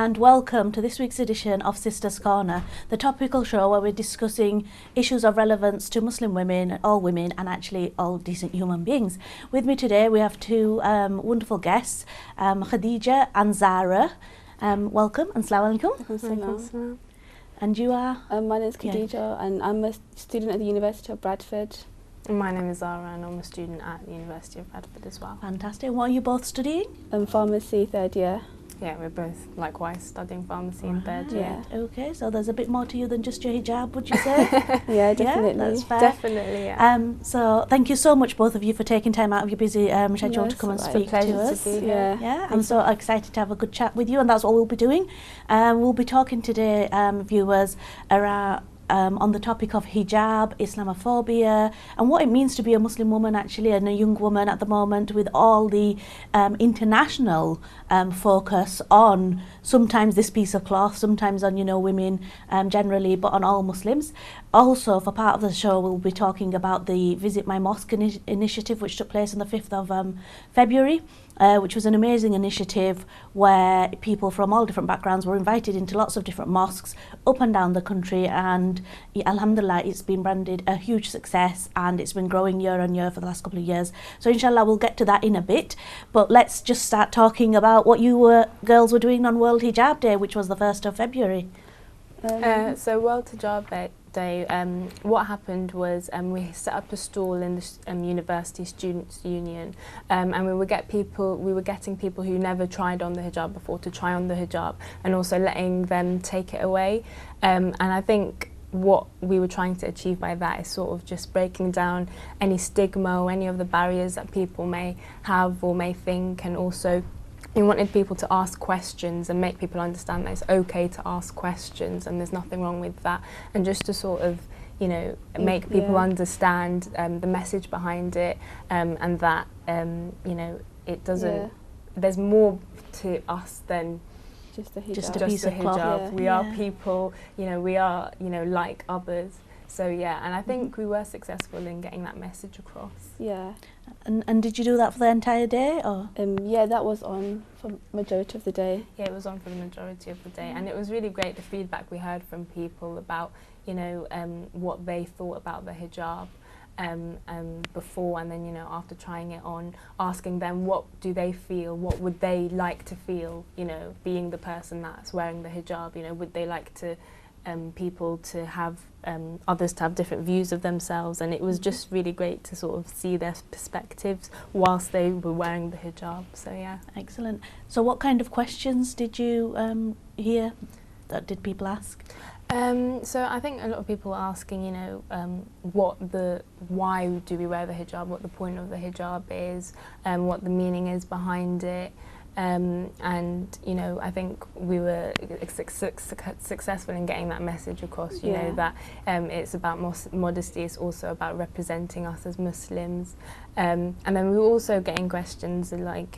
and welcome to this week's edition of Sisters Corner, the topical show where we're discussing issues of relevance to Muslim women, and actually all decent human beings. With me today we have two wonderful guests, Khadija and Zara. Welcome and Assalamu alaikum. And you are? My name is Khadija and I'm a student at the University of Bradford. My name is Zara and I'm a student at the University of Bradford as well. Fantastic. What are you both studying? Pharmacy, third year. Yeah, we're both likewise studying pharmacy in third year. Okay, so there's a bit more to you than just your hijab, would you say? Yeah, definitely. Yeah, that's fair. Definitely, yeah. So thank you so much, both of you, for taking time out of your busy schedule to come and speak to us. Yeah, I'm so excited to have a good chat with you, and that's what we'll be doing. We'll be talking today, viewers, around on the topic of hijab, Islamophobia, and what it means to be a Muslim woman actually, and a young woman at the moment, with all the international focus on sometimes this piece of cloth, sometimes on, women generally, but on all Muslims. Also, for part of the show, we'll be talking about the Visit My Mosque initiative, which took place on the 5th of February. Which was an amazing initiative where people from all different backgrounds were invited into lots of different mosques up and down the country, and alhamdulillah, it's been branded a huge success and it's been growing year on year for the last couple of years. So inshallah we'll get to that in a bit, but let's just start talking about what you girls were doing on World Hijab Day, which was the 1st of February. So World Hijab Day, what happened was we set up a stall in the University Students' Union, and we were getting people who never tried on the hijab before to try on the hijab, and also letting them take it away. And I think what we were trying to achieve by that is sort of just breaking down any stigma or any of the barriers that people may have or may think, and also we wanted people to ask questions and make people understand that it's okay to ask questions and there's nothing wrong with that, and just to sort of, make people understand the message behind it, and that, it doesn't, there's more to us than just a hijab. Just a piece of cloth. Yeah. We are people, we are, like others. So yeah, and I think we were successful in getting that message across. Yeah. And did you do that for the entire day, or? Yeah, that was on for majority of the day. Yeah, it was on for the majority of the day, and it was really great, the feedback we heard from people about, what they thought about the hijab before, and then, after trying it on, asking them what do they feel, what would they like to feel, being the person that's wearing the hijab, would they like to people to have others to have different views of themselves, and it was just really great to sort of see their perspectives whilst they were wearing the hijab. So yeah. Excellent. So what kind of questions did you hear that did people ask? So I think a lot of people are asking, why do we wear the hijab, what the point of the hijab is, what the meaning is behind it. And I think we were successful in getting that message across, that it's about modesty, it's also about representing us as Muslims. And then we were also getting questions like,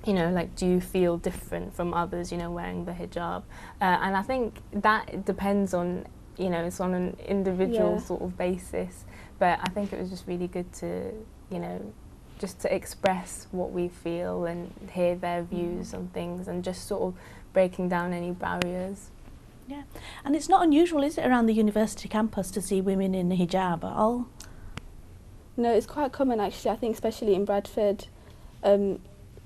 do you feel different from others, wearing the hijab? And I think that depends on, it's on an individual sort of basis. But I think it was just really good to, just to express what we feel and hear their views on things, and just sort of breaking down any barriers. Yeah, and it's not unusual, is it, around the university campus to see women in the hijab at all? No, it's quite common actually. I think especially in Bradford,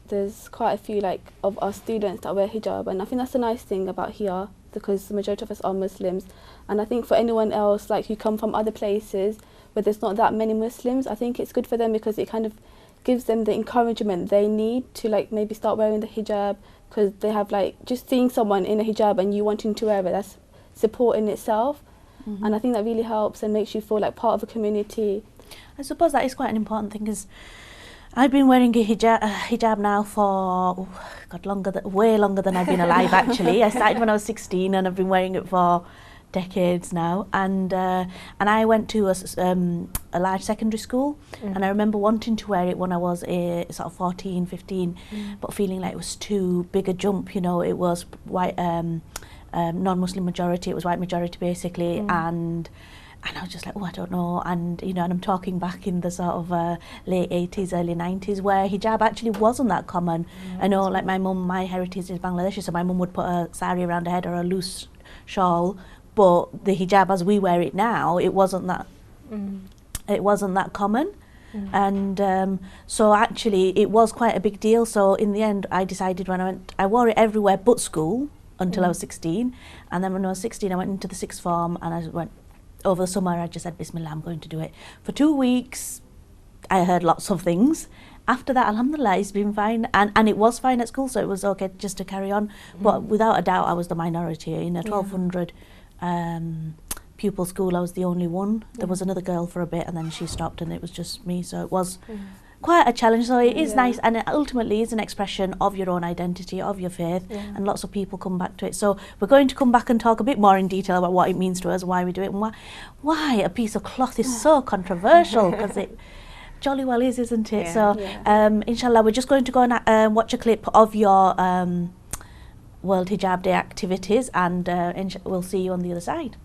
there's quite a few of our students that wear hijab, and I think that's a nice thing about here, because the majority of us are Muslims. And I think for anyone else who come from other places where there's not that many Muslims, I think it's good for them, because it kind of gives them the encouragement they need to maybe start wearing the hijab, because they have just seeing someone in a hijab and you wanting to wear it, that's support in itself. And I think that really helps and makes you feel like part of a community. I suppose that is quite an important thing, because I've been wearing a hijab now for way longer than I've been alive actually. I started when I was 16 and I've been wearing it for decades now, and I went to a large secondary school, and I remember wanting to wear it when I was sort of 14, 15, but feeling like it was too big a jump. It was white, non-Muslim majority, it was white majority basically, and And I was just like, oh, I don't know. And, you know, and I'm talking back in the sort of late 80s, early 90s, where hijab actually wasn't that common. I know, like my mum, my heritage is Bangladeshi, so my mum would put a sari around her head or a loose shawl. But the hijab as we wear it now, it wasn't that, it wasn't that common. And so actually it was quite a big deal. So in the end, I decided when I went, I wore it everywhere but school until I was 16. And then when I was 16, I went into the sixth form, and I went, over the summer, I just said, Bismillah, I'm going to do it. For 2 weeks, I heard lots of things. After that, alhamdulillah, it's been fine. And it was fine at school, so it was okay just to carry on. But without a doubt, I was the minority. In a 1,200 pupil school, I was the only one. There was another girl for a bit, and then she stopped, and it was just me. So it was quite a challenge. So it is nice, and it ultimately is an expression of your own identity, of your faith, and lots of people come back to it. So we're going to come back and talk a bit more in detail about what it means to us, why we do it, and why a piece of cloth is so controversial, because it jolly well is, isn't it? So inshallah, we're just going to go and watch a clip of your World Hijab Day activities, and we'll see you on the other side.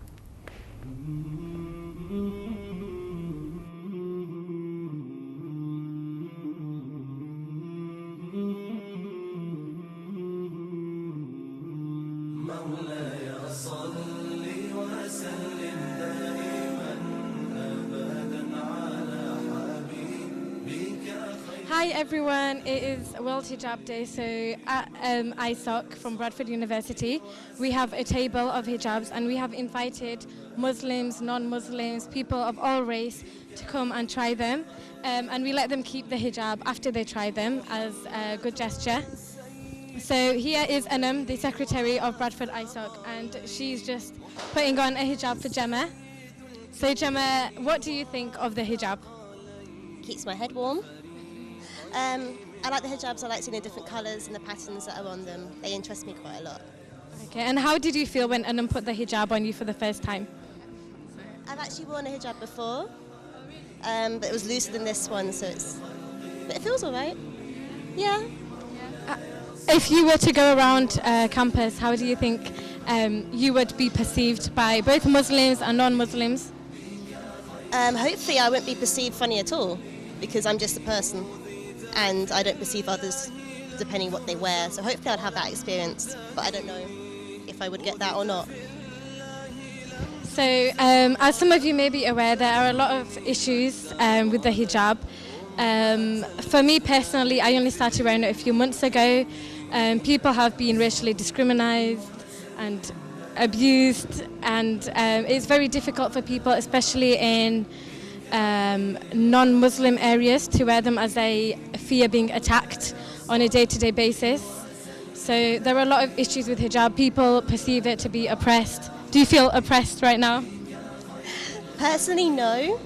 Hi everyone, it is World Hijab Day. So at ISOC from Bradford University, we have a table of hijabs, and we have invited Muslims, non-Muslims, people of all race to come and try them. And we let them keep the hijab after they try them as a good gesture. So here is Anam, the secretary of Bradford ISOC, and she's just putting on a hijab for Gemma. So Gemma, what do you think of the hijab? Keeps my head warm. I like the hijabs. I like seeing the different colours and the patterns that are on them. They interest me quite a lot. Okay, and how did you feel when Anam put the hijab on you for the first time? I've actually worn a hijab before, but it was looser than this one, but it feels all right. Yeah. If you were to go around campus, how do you think you would be perceived by both Muslims and non-Muslims? Hopefully I won't be perceived funny at all, because I'm just a person and I don't perceive others depending what they wear. So hopefully I'd have that experience, but I don't know if I would get that or not. So as some of you may be aware, there are a lot of issues with the hijab. For me personally, I only started wearing it a few months ago. People have been racially discriminated and abused, and it's very difficult for people, especially in non-Muslim areas, to wear them as they fear being attacked on a day-to-day basis. So there are a lot of issues with hijab. People perceive it to be oppressed. Do you feel oppressed right now? Personally, no,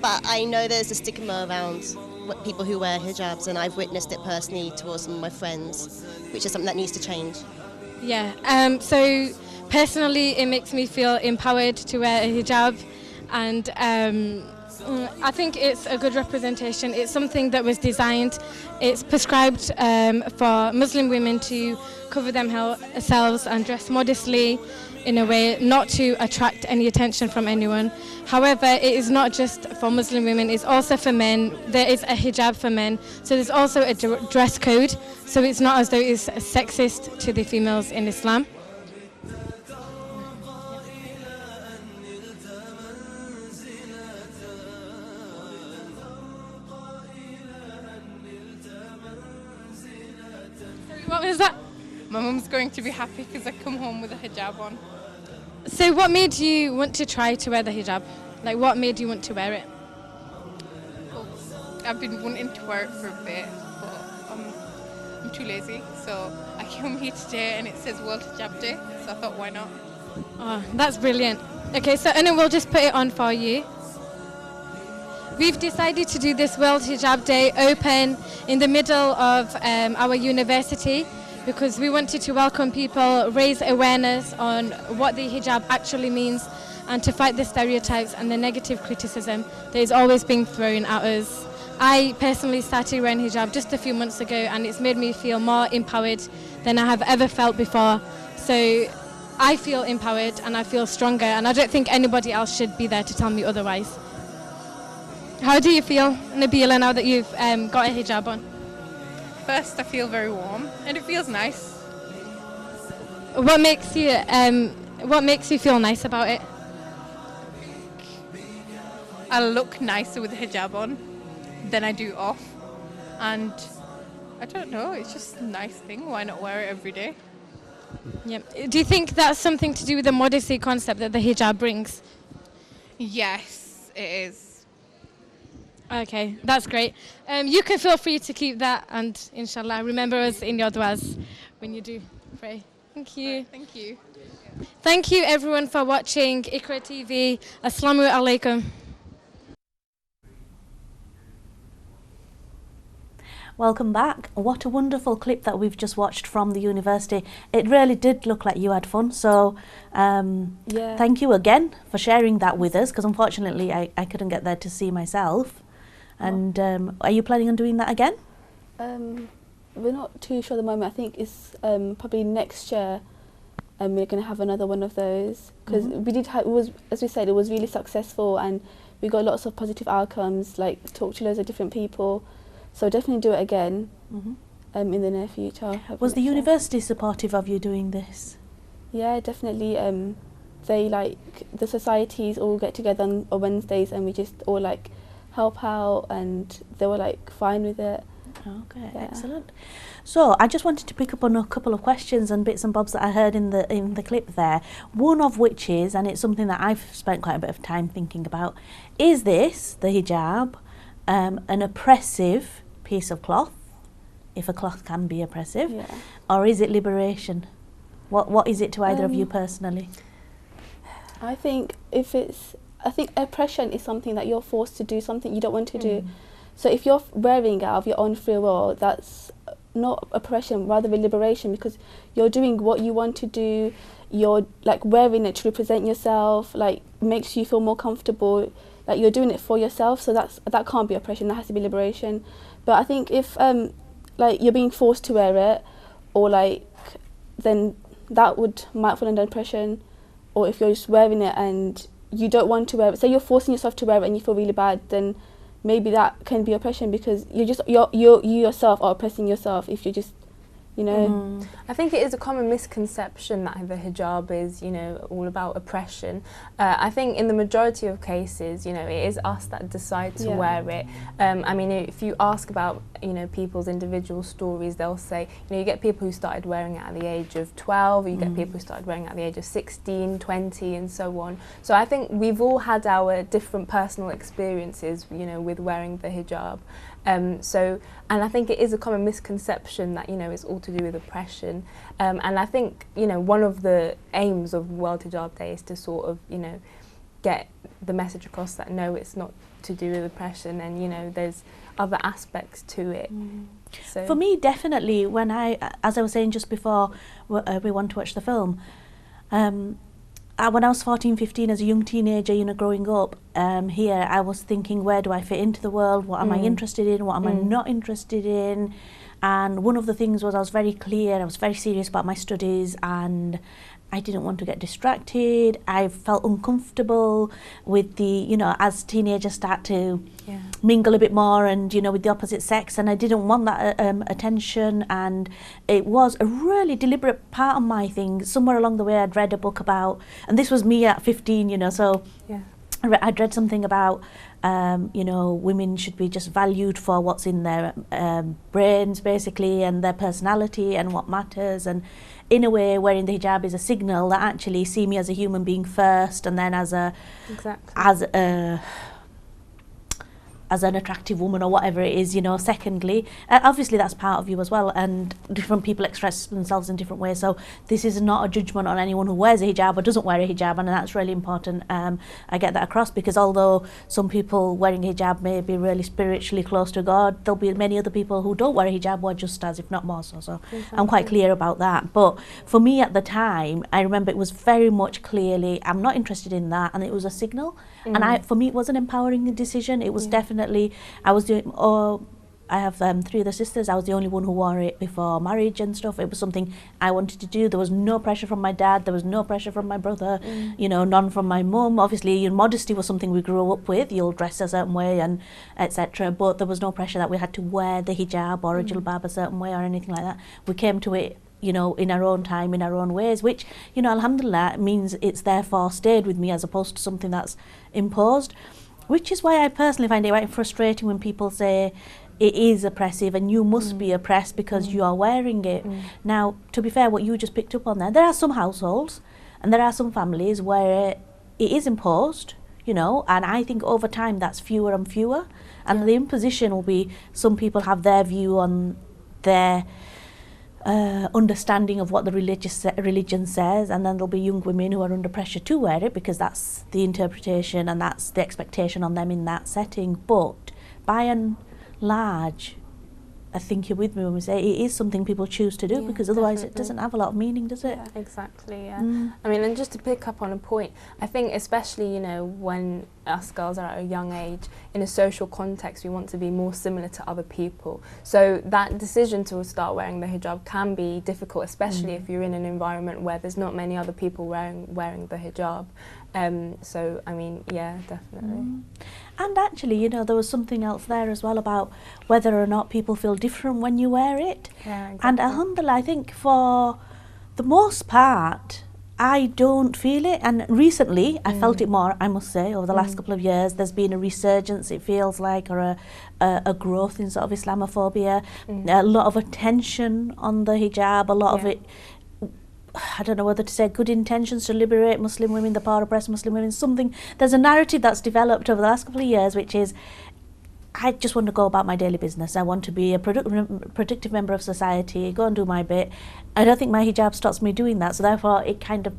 but I know there's a stigma around people who wear hijabs, and I've witnessed it personally towards some of my friends, which is something that needs to change. Yeah, so personally it makes me feel empowered to wear a hijab, and I think it's a good representation. It's something that was designed, it's prescribed for Muslim women to cover themselves and dress modestly in a way not to attract any attention from anyone. However, it is not just for Muslim women, it's also for men. There is a hijab for men, so there's also a dress code, so it's not as though it's sexist to the females in Islam. What was that? My mum's going to be happy because I come home with a hijab on. So what made you want to try to wear the hijab? Like, what made you want to wear it? I've been wanting to wear it for a bit, but I'm too lazy. So I came here today and it says World Hijab Day, so I thought, why not? Oh, that's brilliant. Okay, so Anna, we'll just put it on for you. We've decided to do this World Hijab Day open in the middle of our university because we wanted to welcome people, raise awareness on what the hijab actually means, and to fight the stereotypes and the negative criticism that is always being thrown at us. I personally started wearing hijab just a few months ago, and it's made me feel more empowered than I have ever felt before. So I feel empowered and I feel stronger, and I don't think anybody else should be there to tell me otherwise. How do you feel, Nabila, now that you've got a hijab on? First, I feel very warm and it feels nice. What makes you feel nice about it? I look nicer with the hijab on than I do off. And I don't know, it's just a nice thing. Why not wear it every day? Yep. Do you think that's something to do with the modesty concept that the hijab brings? Yes, it is. Okay, that's great. You can feel free to keep that, and inshallah, remember us in your du'as when you do pray. Thank you. Thank you. Thank you everyone for watching IQRA TV. Assalamu alaikum. Welcome back. What a wonderful clip that we've just watched from the university. It really did look like you had fun. So thank you again for sharing that with us, because unfortunately I couldn't get there to see myself. And are you planning on doing that again? We're not too sure at the moment. I think it's probably next year we're going to have another one of those, because we did have, it was, as we said, it was really successful and we got lots of positive outcomes, like talked to loads of different people. So definitely do it again in the near future. Was the university supportive of you doing this? Yeah, definitely. They the societies all get together on Wednesdays and we just all help out, and they were fine with it. Okay, Yeah. excellent. So I just wanted to pick up on a couple of questions and bits and bobs that I heard in the clip there. One of which is, and it's something that I've spent quite a bit of time thinking about, is this, the hijab, an oppressive piece of cloth, if a cloth can be oppressive, or is it liberation? What is it to either of you personally? I think oppression is something that you're forced to do, something you don't want to do. So if you're wearing it out of your own free will, that's not oppression, rather a liberation, because you're doing what you want to do. You're wearing it to represent yourself, makes you feel more comfortable. You're doing it for yourself, so that can't be oppression. That has to be liberation. But I think if you're being forced to wear it, or then that might fall under oppression. Or if you're just wearing it and you don't want to wear it, say you're forcing yourself to wear it and you feel really bad, then maybe that can be oppression, because you yourself are oppressing yourself if you just, I think it is a common misconception that the hijab is, all about oppression. I think in the majority of cases, it is us that decide to wear it. I mean, if you ask about, people's individual stories, they'll say, you get people who started wearing it at the age of 12, or you get people who started wearing it at the age of 16, 20, and so on. So I think we've all had our different personal experiences, with wearing the hijab. And I think it is a common misconception that, it's all to do with oppression. And I think, one of the aims of World Hijab Day is to sort of, get the message across that, no, it's not to do with oppression, and, there's other aspects to it. So for me, definitely, when as I was saying just before we went to watch the film, when I was 14, 15, as a young teenager, growing up here, I was thinking, where do I fit into the world? What am I interested in? What am I not interested in? And one of the things was I was very clear, I was very serious about my studies, and I didn't want to get distracted. I felt uncomfortable with the, as teenagers start to mingle a bit more and, with the opposite sex, and I didn't want that attention. And it was a really deliberate part of my thing. Somewhere along the way I'd read a book about, and this was me at 15, so I'd read something about, women should be just valued for what's in their brains, basically, and their personality and what matters. And in a way, wearing the hijab is a signal that actually see me as a human being first, and then as an attractive woman or whatever it is, secondly. Obviously that's part of you as well, and different people express themselves in different ways, so this is not a judgment on anyone who wears a hijab or doesn't wear a hijab, and that's really important. I get that across, because although some people wearing a hijab may be really spiritually close to God, there'll be many other people who don't wear a hijab or just as, if not more so. Exactly. I'm quite clear about that. But for me at the time, I remember it was very much clearly, I'm not interested in that, and it was a signal. And for me, it was an empowering decision. It was definitely, I was doing I have 3 other sisters. I was the only one who wore it before marriage and stuff. It was something I wanted to do. There was no pressure from my dad. There was no pressure from my brother. You know, none from my mum. Obviously, modesty was something we grew up with. You'll dress a certain way and etc. But there was no pressure that we had to wear the hijab or a jilbab a certain way or anything like that. We came to it, you know, in our own time, in our own ways, which, you know, alhamdulillah, means it's therefore stayed with me as opposed to something that's imposed. Which is why I personally find it quite frustrating when people say it is oppressive and you must be oppressed because you are wearing it. Now, to be fair, what you just picked up on there are some households and there are some families where it is imposed, you know, and I think over time that's fewer and fewer. And the imposition will be some people have their view on their understanding of what the religion says, and then there'll be young women who are under pressure to wear it because that's the interpretation and that's the expectation on them in that setting. But by and large, I think you're with me when we say it is something people choose to do, because otherwise it doesn't have a lot of meaning, does it? Yeah, exactly, yeah. I mean, and just to pick up on a point, I think especially, you know, when us girls are at a young age, in a social context, we want to be more similar to other people. So that decision to start wearing the hijab can be difficult, especially if you're in an environment where there's not many other people wearing the hijab. So, I mean, yeah, definitely. And actually, you know, there was something else there as well about whether or not people feel different when you wear it. Yeah, exactly. And alhamdulillah, I think for the most part, I don't feel it. And recently, I felt it more, I must say, over the last couple of years. There's been a resurgence, it feels like, or a growth in sort of Islamophobia. A lot of attention on the hijab, a lot of it, I don't know whether to say good intentions to liberate Muslim women, the power oppressed Muslim women, something. There's a narrative that's developed over the last couple of years, which is, I just want to go about my daily business. I want to be a productive member of society, go and do my bit. I don't think my hijab stops me doing that, so therefore it kind of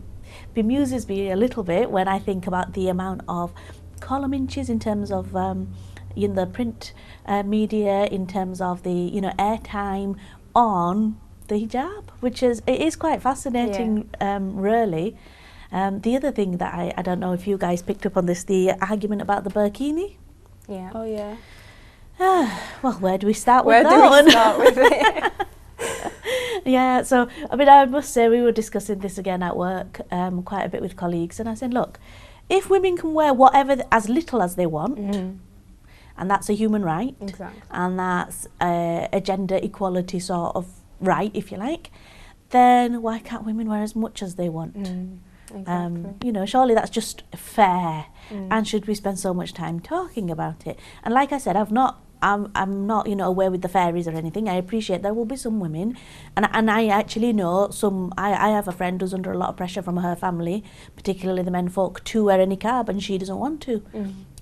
bemuses me a little bit when I think about the amount of column inches in terms of in the print media, in terms of the, you know, airtime on the hijab, which is, it is quite fascinating, really. The other thing that I don't know if you guys picked up on this, the argument about the burkini. Yeah. Oh yeah. Well, where do we start with that? Where do we start with it? Yeah, so I mean, I must say we were discussing this again at work quite a bit with colleagues, and I said, look, if women can wear whatever, as little as they want, and that's a human right, and that's a gender equality sort of right, if you like, then why can't women wear as much as they want? Exactly. You know, surely that's just fair. And should we spend so much time talking about it? And like I said, I'm not, you know, aware with the fairies or anything. I appreciate there will be some women, and I actually know some. I have a friend who's under a lot of pressure from her family, particularly the men folk, to wear a niqab, and she doesn't want to.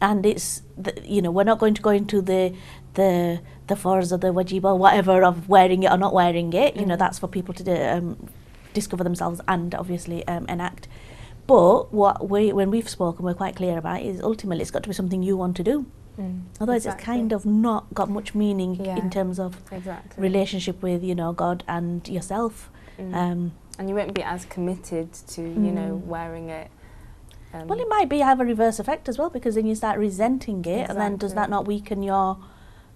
And it's, you know, we're not going to go into the farz or the wajib or whatever of wearing it or not wearing it. You know, that's for people to discover themselves and obviously enact. But when we've spoken, we're quite clear about is ultimately it's got to be something you want to do. Otherwise, it's kind of not got much meaning in terms of relationship with, you know, God and yourself. And you won't be as committed to, you know, wearing it. Well, it might have a reverse effect as well, because then you start resenting it, and then does that not weaken your,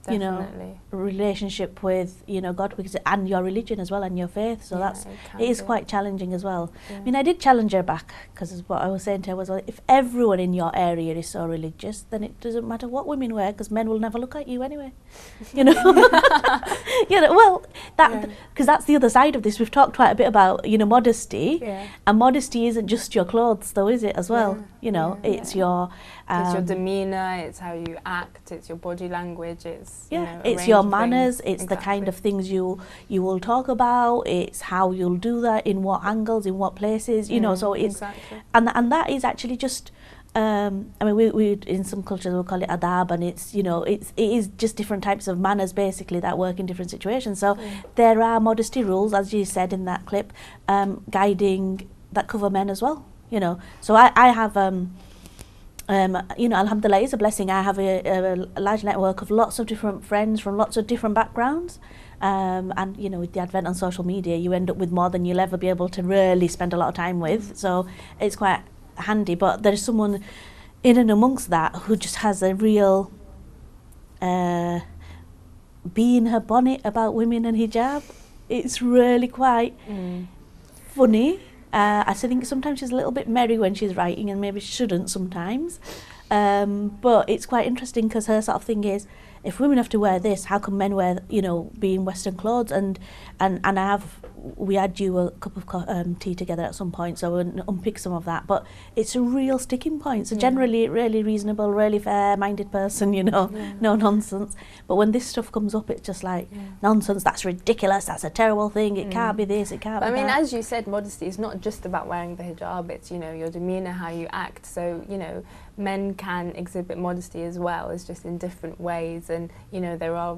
you know, relationship with, you know, God, because and your religion as well and your faith? So it is quite challenging as well. I mean, I did challenge her back, because what I was saying to her was, well, if everyone in your area is so religious, then it doesn't matter what women wear, because men will never look at you anyway. You know, you know, well, that because that's the other side of this. We've talked quite a bit about, you know, modesty, and modesty isn't just your clothes, though, is it? As well, you know, it's your it's your demeanour, it's how you act, it's your body language, it's you know, it's your manners, it's the kind of things you will talk about, it's how you'll do that, in what angles, in what places, you know. So it's and that is actually just I mean, we in some cultures we'll call it adab, and it's, you know, it is just different types of manners basically that work in different situations. So there are modesty rules, as you said in that clip, guiding that cover men as well, you know. So I have you know, alhamdulillah, it's a blessing. I have a large network of lots of different friends from lots of different backgrounds, and you know, with the advent on social media, you end up with more than you'll ever be able to really spend a lot of time with. So it's quite handy. But there's someone in and amongst that who just has a real bee in her bonnet about women and hijab. It's really quite funny. I think sometimes she's a little bit merry when she's writing, and maybe she shouldn't sometimes. But it's quite interesting because her sort of thing is, if women have to wear this, how come men wear, be in Western clothes? And we had you a cup of tea together at some point, so we'll unpick some of that. But it's a real sticking point. So generally, really reasonable, really fair-minded person, no nonsense. But when this stuff comes up, it's just like, nonsense, that's ridiculous, that's a terrible thing, it can't be this, it can't be that. I mean, as you said, modesty is not just about wearing the hijab, it's, your demeanour, how you act. So, men can exhibit modesty as well, it's just in different ways. And, there are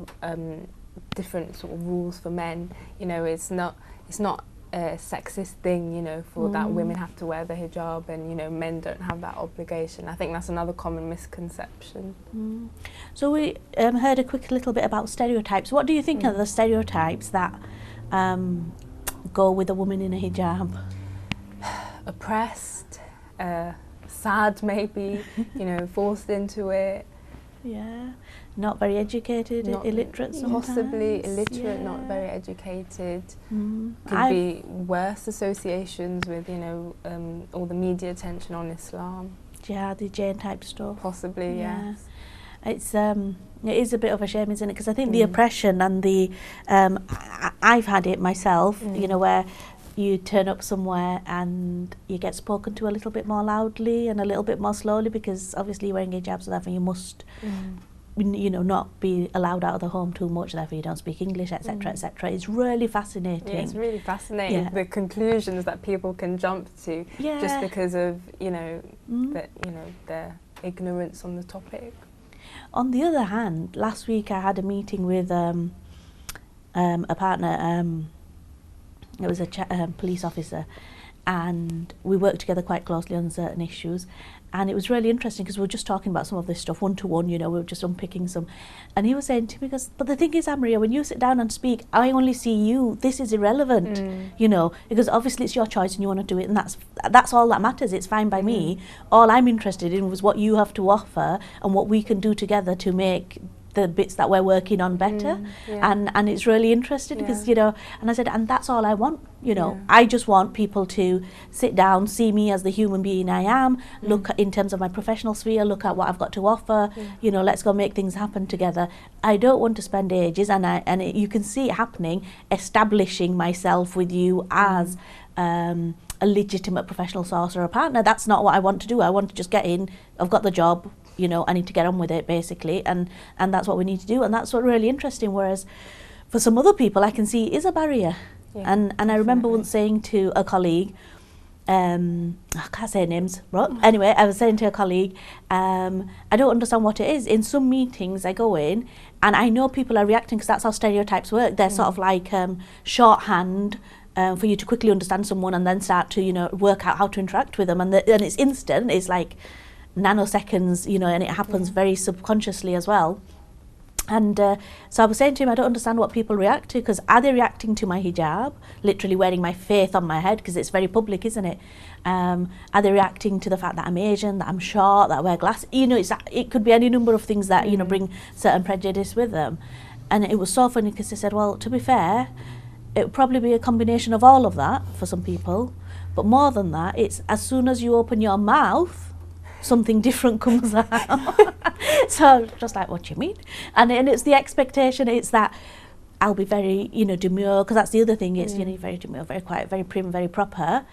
different sort of rules for men. It's not a sexist thing, for that women have to wear the hijab and, men don't have that obligation. I think that's another common misconception. So we heard a quick little bit about stereotypes. What do you think are the stereotypes that go with a woman in a hijab? Oppressed, sad maybe, forced into it. Yeah, not very educated, illiterate sometimes. Possibly illiterate, not very educated. Could be worse associations with, all the media attention on Islam. Jihadi Jane type stuff. Possibly, yes. It's it is a bit of a shame, isn't it? Because I think the oppression and the I've had it myself, where you turn up somewhere and you get spoken to a little bit more loudly and a little bit more slowly, because obviously you're wearing hijab, so therefore you must not be allowed out of the home too much, therefore you don't speak English, etc., etc. It's really fascinating. Yeah, it's really fascinating, the conclusions that people can jump to just because of their ignorance on the topic. On the other hand, last week I had a meeting with a partner. It was a police officer, and we worked together quite closely on certain issues, and it was really interesting because we were just talking about some of this stuff one-to-one, we were just unpicking some, and he was saying to me, but the thing is, Amriya, when you sit down and speak, I only see you, this is irrelevant, because obviously it's your choice and you want to do it, and that's all that matters, it's fine by me. All I'm interested in was what you have to offer and what we can do together to make the bits that we're working on better. And it's really interesting because and I said, and that's all I want, I just want people to sit down, see me as the human being I am, look at, in terms of my professional sphere, look at what I've got to offer, let's go make things happen together. I don't want to spend ages, and you can see it happening, establishing myself with you as a legitimate professional source or a partner. That's not what I want to do. I want to just get in, I've got the job, I need to get on with it, basically, and that's what we need to do, and that's what really interesting. Whereas for some other people, I can see is a barrier. And I remember once saying to a colleague, I can't say names, right? Anyway, I was saying to a colleague, I don't understand what it is. In some meetings I go in, and I know people are reacting because that's how stereotypes work. They're sort of like shorthand for you to quickly understand someone and then start to work out how to interact with them, and it's instant. It's like nanoseconds, and it happens very subconsciously as well. And so I was saying to him, I don't understand what people react to, because are they reacting to my hijab, literally wearing my faith on my head, because it's very public, isn't it? Are they reacting to the fact that I'm Asian, that I'm short, that I wear glasses? It could be any number of things that bring certain prejudice with them. And it was so funny because they said, well, to be fair, it would probably be a combination of all of that for some people, but more than that, it's as soon as you open your mouth, something different comes out. So just like, what do you mean? And it's the expectation, it's that I'll be very, demure, because that's the other thing, it's, very demure, very quiet, very prim, very proper.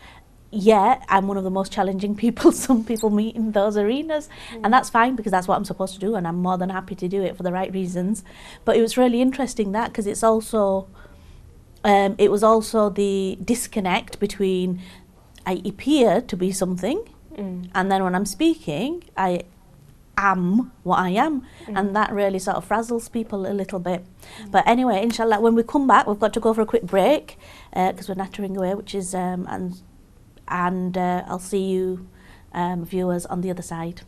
Yeah, I'm one of the most challenging people some people meet in those arenas, and that's fine because that's what I'm supposed to do, and I'm more than happy to do it for the right reasons. But it was really interesting that, because it's also, it was also the disconnect between I appear to be something, and then when I'm speaking, I am what I am, and that really sort of frazzles people a little bit. But anyway, inshallah, when we come back, we've got to go for a quick break because we're nattering away, which is and I'll see you viewers on the other side.